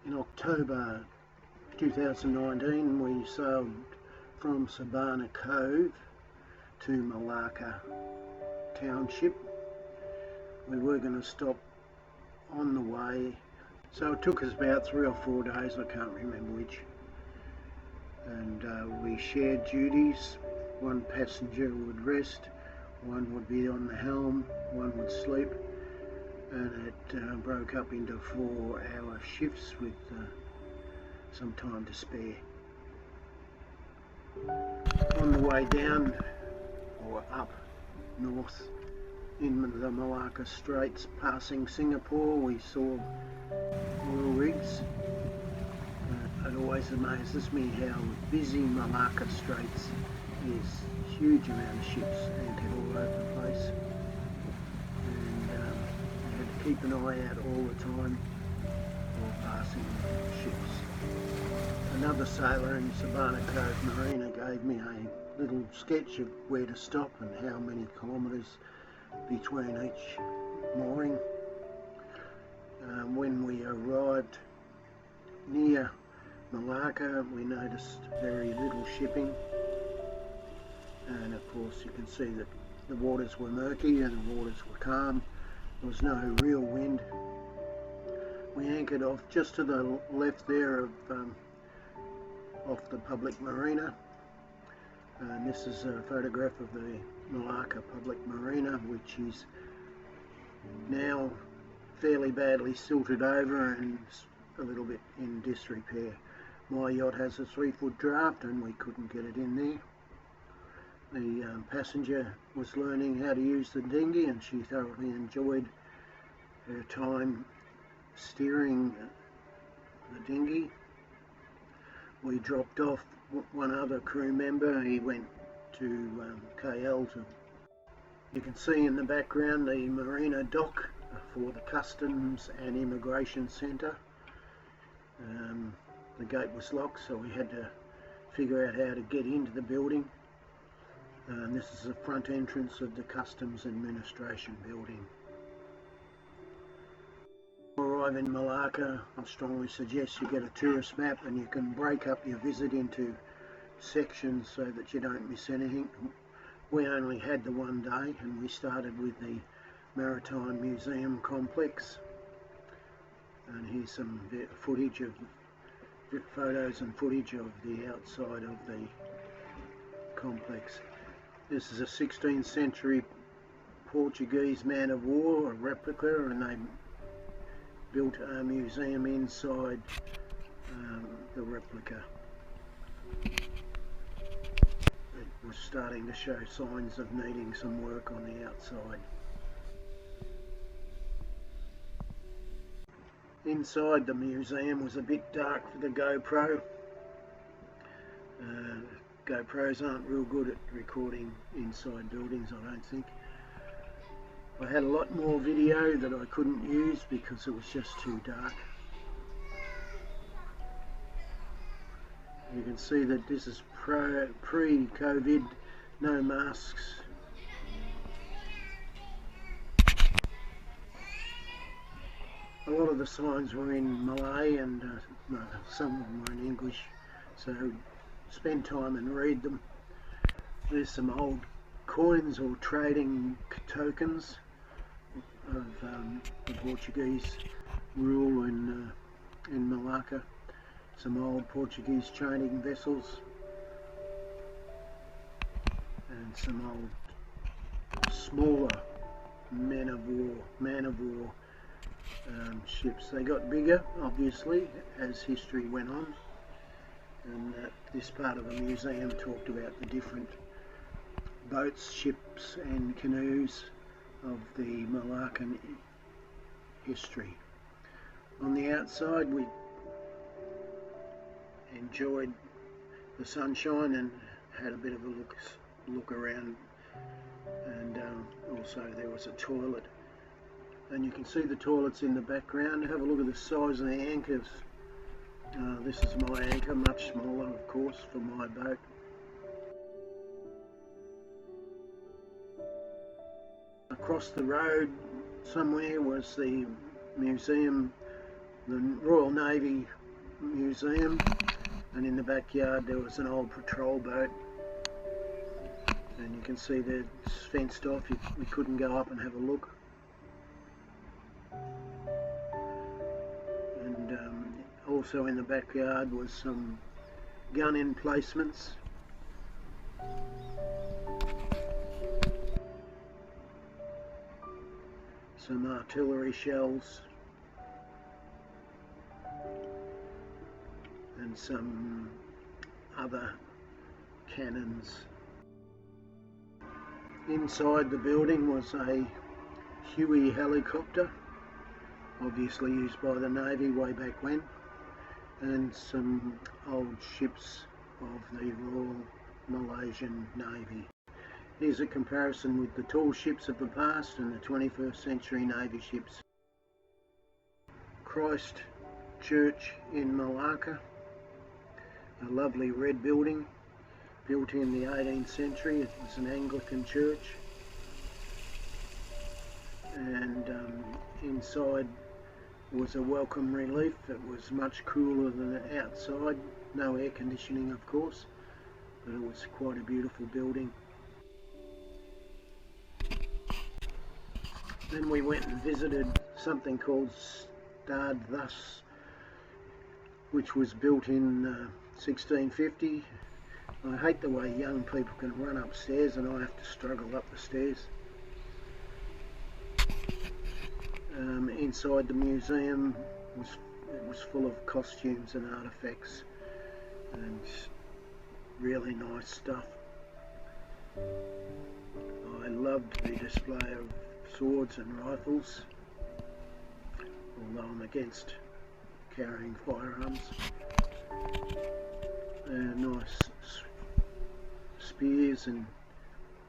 In October 2019 we sailed from Sabana Cove to Malacca Township. We were going to stop on the way, so it took us about 3 or 4 days, I can't remember which, and we shared duties. One passenger would rest, one would be on the helm, one would sleep, and it broke up into 4-hour shifts with some time to spare. On the way down or up north in the Malacca Straits, passing Singapore, we saw oil rigs. It always amazes me how busy Malacca Straits is. Huge amount of ships anchored all over the place, and you had to keep an eye out all the time for passing ships. Another sailor in Sabana Cove Marina gave me a little sketch of where to stop and how many kilometres between each mooring. When we arrived near Malacca, we noticed very little shipping, and of course you can see that the waters were murky and the waters were calm. There was no real wind. We anchored off just to the left there of off the public marina, and this is a photograph of the Malacca public marina, which is now fairly badly silted over and a little bit in disrepair. My yacht has a 3-foot draft and we couldn't get it in there. The passenger was learning how to use the dinghy, and she thoroughly enjoyed her time steering the dinghy. We dropped off one other crew member. He went to KL. You can see in the background the marina dock for the Customs and Immigration Centre. The gate was locked, so we had to figure out how to get into the building. This is the front entrance of the Customs Administration building. Arrive in Malacca, I strongly suggest you get a tourist map, and you can break up your visit into sections so that you don't miss anything. We only had the one day, and we started with the Maritime Museum complex, and here's some footage of photos and footage of the outside of the complex. This is a 16th century Portuguese man of war, a replica, and they built a museum inside the replica. It was starting to show signs of needing some work on the outside. Inside the museum was a bit dark for the GoPro. GoPros aren't real good at recording inside buildings, I don't think. I had a lot more video that I couldn't use because it was just too dark. You can see that this is pre-COVID, no masks. A lot of the signs were in Malay, and some of them were in English, so spend time and read them. There's some old coins or trading tokens of the Portuguese rule in Malacca. Some old Portuguese trading vessels and some old smaller man of war ships. They got bigger, obviously, as history went on, and this part of the museum talked about the different boats, ships and canoes of the Malaccan history. On the outside we enjoyed the sunshine and had a bit of a look around, and also there was a toilet, and you can see the toilets in the background. Have a look at the size of the anchors. This is my anchor, much smaller of course for my boat. Across the road somewhere was the museum the Royal Navy Museum, and in the backyard there was an old patrol boat, and you can see that it's fenced off. We couldn't go up and have a look. And also in the backyard was some gun emplacements. Some artillery shells and some other cannons. Inside the building was a Huey helicopter, obviously used by the Navy way back when, and some old ships of the Royal Malaysian Navy. Here's a comparison with the tall ships of the past and the 21st century Navy ships. Christ Church in Malacca, a lovely red building built in the 18th century. It was an Anglican church, and inside was a welcome relief. It was much cooler than outside, no air conditioning of course, but it was quite a beautiful building. Then we went and visited something called Stad Thus, which was built in 1650. I hate the way young people can run upstairs and I have to struggle up the stairs. Inside the museum was full of costumes and artifacts and really nice stuff. I loved the display of swords and rifles, although I'm against carrying firearms. Nice spears and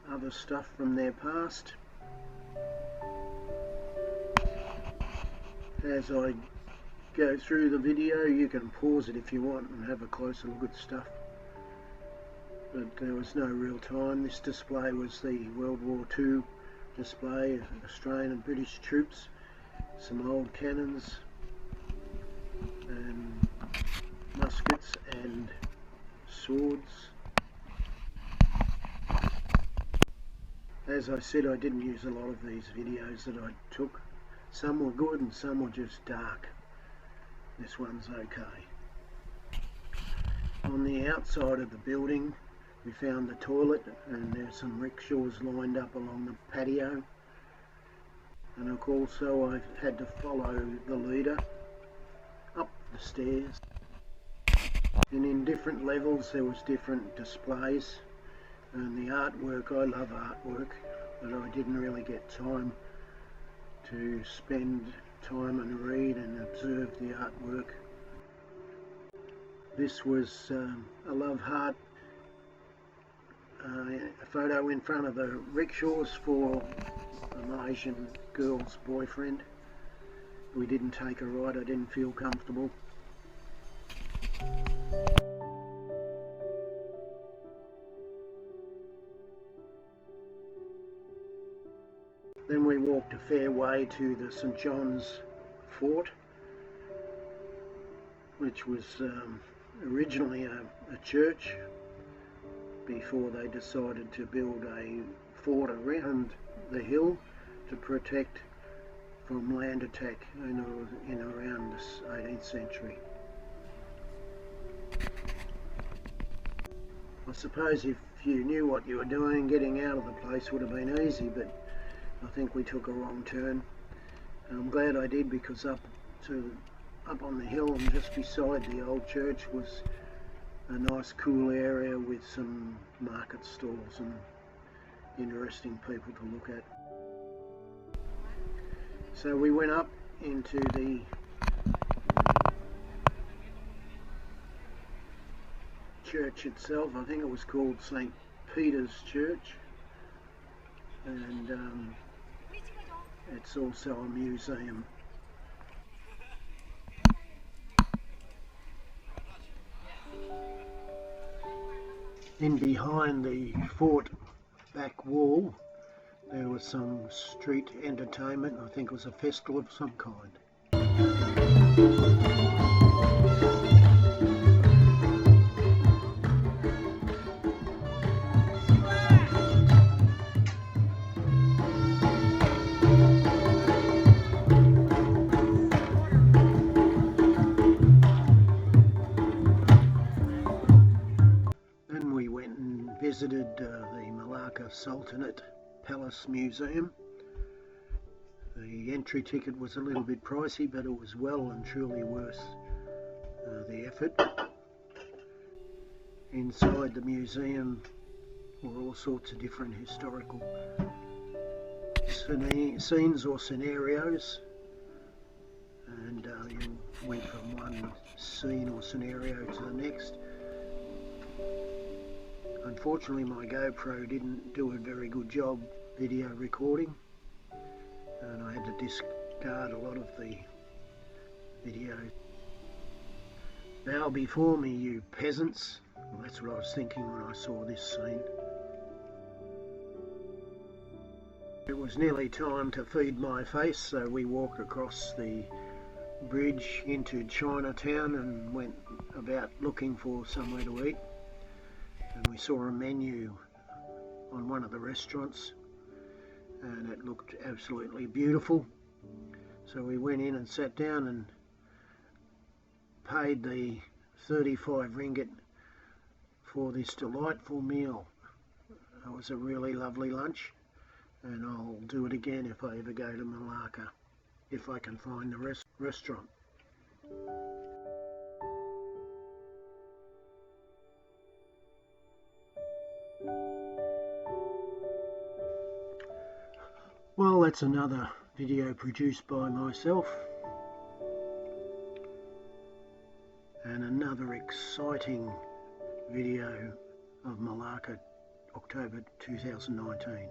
other stuff from their past. As I go through the video, you can pause it if you want and have a closer look at stuff, but there was no real time. This display was the World War II display of Australian and British troops, some old cannons and muskets and swords. As I said, I didn't use a lot of these videos that I took. Some were good and some were just dark. This one's okay. On the outside of the building we found the toilet, and there's some rickshaws lined up along the patio, and of course also I had to follow the leader up the stairs, and in different levels there was different displays and the artwork. I love artwork, but I didn't really get time to spend time and read and observe the artwork. This was a love heart, a photo in front of the rickshaws for a Malaysian girl's boyfriend. We didn't take a ride, I didn't feel comfortable. Then we walked a fair way to the St John's Fort, which was originally a church before they decided to build a fort around the hill to protect from land attack in around this 18th century. I suppose if you knew what you were doing, getting out of the place would have been easy, but I think we took a wrong turn. And I'm glad I did, because up on the hill and just beside the old church was a nice cool area with some market stalls and interesting people to look at. So we went up into the church itself. I think it was called St Peter's Church, and it's also a museum. In behind the fort back wall there was some street entertainment. I think it was a festival of some kind. Then we went and visited the Malacca Sultanate Palace Museum. The entry ticket was a little bit pricey, but it was well and truly worth the effort. Inside Museum were all sorts of different historical scenes or scenarios, and you went from one scene or scenario to the next. Unfortunately, my GoPro didn't do a very good job video recording, and I had to discard a lot of the video. Bow before me, you peasants. Well, that's what I was thinking when I saw this scene. It was nearly time to feed my face, so we walked across the bridge into Chinatown and went about looking for somewhere to eat. And we saw a menu on one of the restaurants, and it looked absolutely beautiful. So we went in and sat down and paid the 35 ringgit for this delightful meal. It was a really lovely lunch, and I'll do it again if I ever go to Malacca, if I can find the restaurant. Well, that's another video produced by myself, and another exciting video of Malacca, October 2019.